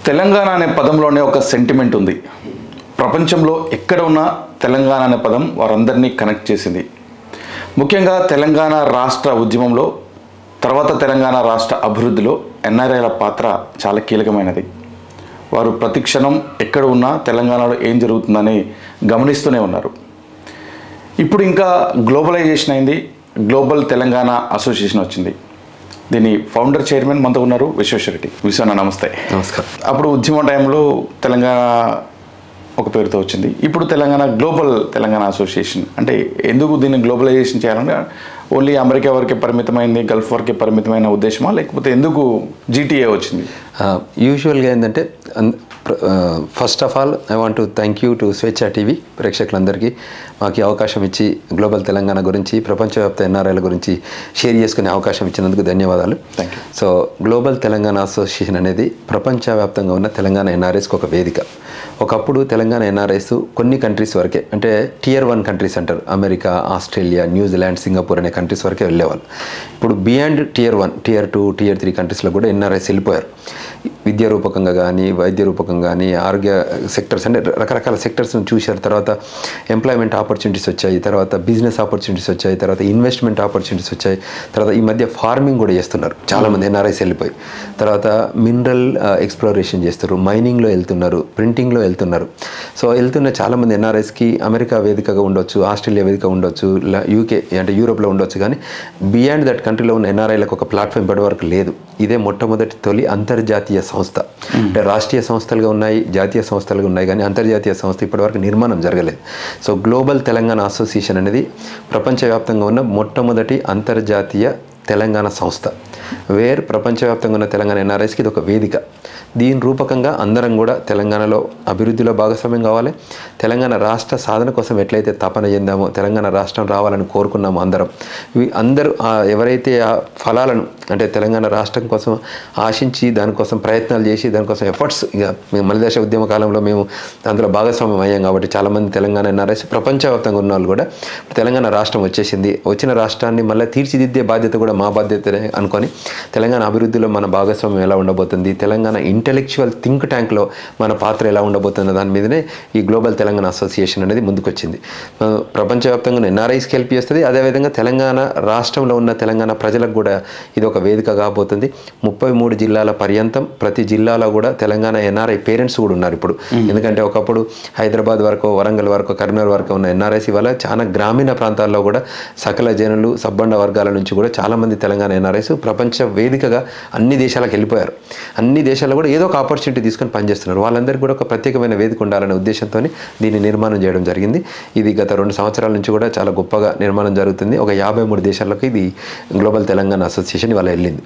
తెలంగాణ అనే పదంలోనే ఒక సెంటిమెంట్ ఉంది. ప్రపంచంలో ఎక్కడ ఉన్నా తెలంగాణ అనే పదం వారందరినీ కనెక్ట్ చేసింది. ముఖ్యంగా తెలంగాణ రాష్ట్ర ఉద్యమంలో తర్వాత తెలంగాణ రాష్ట్ర అభివృద్ధిలో ఎన్ఆర్ఐల పాత్ర చాలా కీలకమైనది. వారు ప్రతిక్షణం ఎక్కడ ఉన్నా తెలంగాణలో ఏం జరుగుతుందని గమనిస్తూనే ఉన్నారు. ఇప్పుడు ఇంకా గ్లోబలైజేషన్ అయింది. గ్లోబల్ తెలంగాణ అసోసియేషన్ వచ్చింది. దీని ఫౌండర్ చైర్మన్ మనతో ఉన్నారు విశ్వేశ్వరరెడ్డి. విశ్వన్న నమస్తే. నమస్కారం. అప్పుడు ఉద్యమ టైంలో తెలంగాణ ఒక పేరుతో వచ్చింది. ఇప్పుడు తెలంగాణ గ్లోబల్ తెలంగాణ అసోసియేషన్. అంటే ఎందుకు దీన్ని గ్లోబలైజేషన్ చేయాలంటే ఓన్లీ అమెరికా వరకే పరిమితమైంది, గల్ఫ్ వరకే పరిమితమైన ఉద్దేశమా, లేకపోతే ఎందుకు జీటీఏ వచ్చింది? యూజువల్గా ఏంటంటే first of all I want to thank you to స్వేచ్ఛ టీవీ ప్రేక్షకులందరికీ మాకు అవకాశం ఇచ్చి గ్లోబల్ తెలంగాణ గురించి, ప్రపంచవ్యాప్త ఎన్ఆర్ఐల గురించి షేర్ చేసుకునే అవకాశం ఇచ్చినందుకు ధన్యవాదాలు. Thank you. So global Telangana association అనేది ప్రపంచవ్యాప్తంగా ఉన్న తెలంగాణ ఎన్ఆర్ఐస్కి ఒక వేదిక. ఒకప్పుడు తెలంగాణ ఎన్ఆర్ఐస్ కొన్ని కంట్రీస్ వరకే, అంటే Tier 1 కంట్రీస్ అంటారు, అమెరికా, ఆస్ట్రేలియా, న్యూజిలాండ్, సింగపూర్ అనే కంట్రీస్ వరకే వెళ్ళేవాళ్ళు. ఇప్పుడు బియాండ్ Tier 1, Tier 2, Tier 3 కంట్రీస్లో కూడా ఎన్ఆర్ఐస్ వెళ్ళిపోయారు. విద్యా రూపకంగా కానీ, వైద్య రూపకంగా కానీ, ఆరోగ్య సెక్టర్స్ అంటే రకరకాల సెక్టర్స్ని చూశారు. తర్వాత ఎంప్లాయ్మెంట్ ఆపర్చునిటీస్ వచ్చాయి, తర్వాత బిజినెస్ ఆపర్చునిటీస్ వచ్చాయి, తర్వాత ఇన్వెస్ట్మెంట్ ఆపర్చునిటీస్ వచ్చాయి, తర్వాత ఈ మధ్య ఫార్మింగ్ కూడా చేస్తున్నారు చాలామంది ఎన్ఆర్ఐస్ వెళ్ళిపోయి. తర్వాత మినరల్ ఎక్స్ప్లోరేషన్ చేస్తారు, మైనింగ్లో వెళ్తున్నారు, ప్రింటింగ్లో వెళ్తున్నారు. సో వెళ్తున్న చాలామంది ఎన్ఆర్ఐస్కి అమెరికా వేదికగా ఉండొచ్చు, ఆస్ట్రేలియా వేదిక ఉండొచ్చు, యూకే అంటే యూరోప్లో ఉండొచ్చు, కానీ బియాండ్ దట్ కంట్రీలో ఉన్న ఎన్ఆర్ఐలకు ఒక ప్లాట్ఫామ్ ఇప్పటివరకు లేదు. ఇదే మొట్టమొదటి తొలి అంతర్జాతీయ సంస్థ. అంటే రాష్ట్రీయ సంస్థలుగా ఉన్నాయి, జాతీయ సంస్థలుగా ఉన్నాయి, కానీ అంతర్జాతీయ సంస్థ ఇప్పటివరకు నిర్మాణం జరగలేదు. సో గ్లోబల్ తెలంగాణ అసోసియేషన్ అనేది ప్రపంచవ్యాప్తంగా ఉన్న మొట్టమొదటి అంతర్జాతీయ తెలంగాణ సంస్థ. వేర్ ప్రపంచవ్యాప్తంగా ఉన్న తెలంగాణ ఎన్ఆర్ఐస్కి ఇది ఒక వేదిక. దీని రూపకంగా అందరం కూడా తెలంగాణలో అభివృద్ధిలో భాగస్వామ్యం కావాలి. తెలంగాణ రాష్ట్ర సాధన కోసం ఎట్లయితే తపన చెందామో, తెలంగాణ రాష్ట్రం రావాలని కోరుకున్నామో అందరూ ఎవరైతే ఆ ఫలాలను అంటే తెలంగాణ రాష్ట్రం కోసం ఆశించి దానికోసం ప్రయత్నాలు చేసి దానికోసం ఎఫర్ట్స్, ఇక మేము మలిదశ ఉద్యమ కాలంలో మేము అందులో భాగస్వామ్యం అయ్యాం కాబట్టి చాలామంది తెలంగాణ ఎన్ఆర్ఐస్ ప్రపంచవ్యాప్తంగా ఉన్న వాళ్ళు కూడా తెలంగాణ రాష్ట్రం వచ్చేసింది, వచ్చిన రాష్ట్రాన్ని మళ్ళీ తీర్చిదిద్దే బాధ్యత కూడా మా బాధ్యతనే అనుకొని తెలంగాణ అభివృద్ధిలో మన భాగస్వామ్యం ఎలా ఉండబోతుంది, తెలంగాణ ఇంటెలెక్చువల్ థింక్ ట్యాంక్లో మన పాత్ర ఎలా ఉండబోతుందో దాని మీదనే ఈ గ్లోబల్ తెలంగాణ అసోసియేషన్ అనేది ముందుకొచ్చింది. ప్రపంచవ్యాప్తంగా ఎన్ఆర్ఐస్కి హెల్ప్ చేస్తుంది, అదేవిధంగా తెలంగాణ రాష్ట్రంలో ఉన్న తెలంగాణ ప్రజలకు కూడా ఇది ఒక వేదిక కాబోతుంది. 33 జిల్లాల పర్యంతం ప్రతి జిల్లాలో కూడా తెలంగాణ ఎన్ఆర్ఐ పేరెంట్స్ కూడా ఉన్నారు ఇప్పుడు. ఎందుకంటే ఒకప్పుడు హైదరాబాద్ వరకు, వరంగల్ వరకు, కరీంనగర్ వరకు ఉన్న ఎన్ఆర్ఐస్ ఇవాళ చాలా గ్రామీణ ప్రాంతాల్లో కూడా సకల జనులు, సబ్బండ వర్గాల నుంచి కూడా చాలామంది తెలంగాణ ఎన్ఆర్ఐస్ ప్రపంచ వేదికగా అన్ని దేశాలకు వెళ్ళిపోయారు. అన్ని దేశాల్లో కూడా ఏదో ఒక ఆపర్చునిటీ తీసుకొని పనిచేస్తున్నారు. వాళ్ళందరికీ కూడా ఒక ప్రత్యేకమైన వేదిక ఉండాలనే ఉద్దేశంతో దీన్ని నిర్మాణం చేయడం జరిగింది. ఇది గత 2 సంవత్సరాల నుంచి కూడా చాలా గొప్పగా నిర్మాణం జరుగుతుంది. ఒక 53 దేశాలకు ఇది గ్లోబల్ తెలంగాణ అసోసియేషన్ ఇవాళ వెళ్ళింది.